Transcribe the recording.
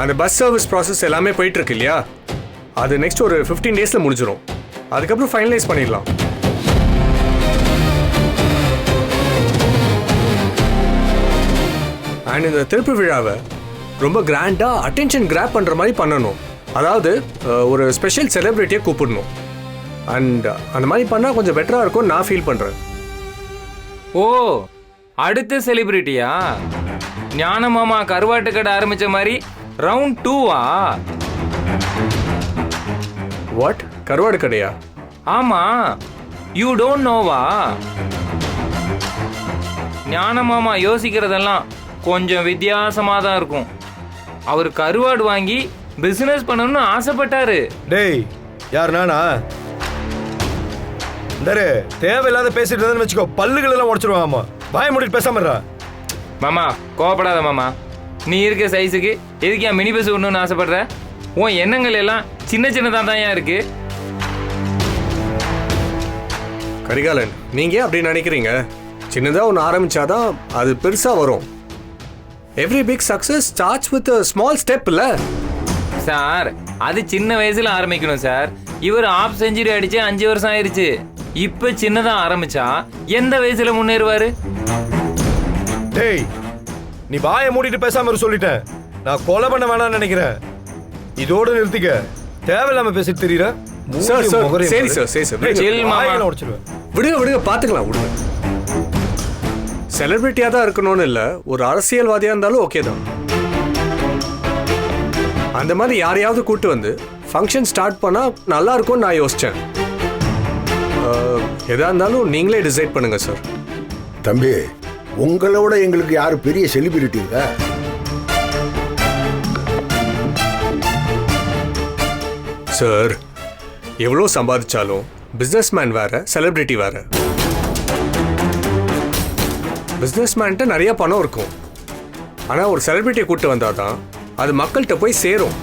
அந்த bus service process எல்லாமே போயிட்டு இருக்கு இல்லையா, அது நெக்ஸ்ட் ஒரு 15 டேஸில் முடிஞ்சிடும். அதுக்கப்புறம் ஃபைனலைஸ் பண்ணிடலாம். அண்ட் இந்த திருப்பு விழாவை ரொம்ப கிராண்டாக அட்டென்ஷன் கிராப் பண்ணுற மாதிரி பண்ணணும். அதாவது ஒரு ஸ்பெஷல் செலிப்ரிட்டியை கூப்பிடணும். அண்ட் அந்த மாதிரி பண்ணால் கொஞ்சம் பெட்டராக இருக்கும் நான் ஃபீல் பண்ணுறேன். ஓ, அடுத்த செலிபிரிட்டியா? ஞான மாமா கருவாட்டு கடை ஆரம்பிச்ச மாதிரி ரவுண்ட் 2வா? வாட், கருவாடு கடையா? ஆமா, யூ டோன்ட் நோவா? ஞான மாமா யோசிக்கிறதெல்லாம் கொஞ்சம் வித்தியாசமா தான் இருக்கும். அவர் கருவாடு வாங்கி பிசினஸ் பண்ணணும்னு ஆசைப்பட்டாரு. டேய், யார் நானா? டரே, தேவையில்லாத பேசிட்டு இருந்தேன்னு வச்சுக்கோ, பல்லுகள் எல்லாம் உடைச்சிருவாமா. வாய மூடிட்டு பேசாம இருடா. மாமா கோவப்படாத மாமா. நீ இருக்க சைஸுக்கு எதுக்கு என் மினி பஸ் விடணும்னு ஆசைப்படுற? உன் எண்ணங்கள் எல்லாம் சின்ன சின்னதாக தான் இருக்கு. கரிகாலன், நீங்க அப்படி நினைக்கிறீங்க? சின்னதாக ஒன்று ஆரம்பிச்சாதான் அது பெருசாக வரும். Every big success starts with small step இல்ல சார்? அது சின்ன வயசுல ஆரம்பிக்கணும் சார். இவர் ஆஃப் செஞ்சுரி அடிச்சு 5 வருஷம் ஆயிருச்சு. இப்ப சின்னதா ஆரம்பிச்சா எந்த வயசுல முன்னேறுவாரு? டேய், நீ வாய மூடிட்டு பேசாம இரு சொல்லிட்டேன். நான் கொலை பண்ண வேணாம்னு நினைக்கிறேன். இதோட நிறுத்திக்க. தேவையில்லாம பேசிட்டு தெரியற. சார் சார் சரி சார் சரி சார் விடுங்க விடுங்க பார்த்துக்கலாம் விடுங்க. செலிபிரிட்டியாக தான் இருக்கணும்னு இல்லை, ஒரு அரசியல்வாதியாக இருந்தாலும் ஓகே தான். அந்த மாதிரி யாரையாவது கூட்டு வந்து ஃபங்க்ஷன் ஸ்டார்ட் பண்ணால் நல்லா இருக்கும்னு நான் யோசித்தேன். எதாக இருந்தாலும் நீங்களே டிசைட் பண்ணுங்க சார். தம்பி, உங்களோட எங்களுக்கு யாரு பெரிய செலிபிரிட்டி இருக்கா? சார், எவ்வளோ சம்பாதிச்சாலும் பிஸ்னஸ்மேன் வேற, செலிபிரிட்டி வேற. பிஸ்னஸ்மேன்ட்ட நிறைய பணம் இருக்கும், ஆனால் ஒரு செலிபிரிட்டியை கூட்டு வந்தால் தான் அது மக்கள்கிட்ட போய் சேரும்.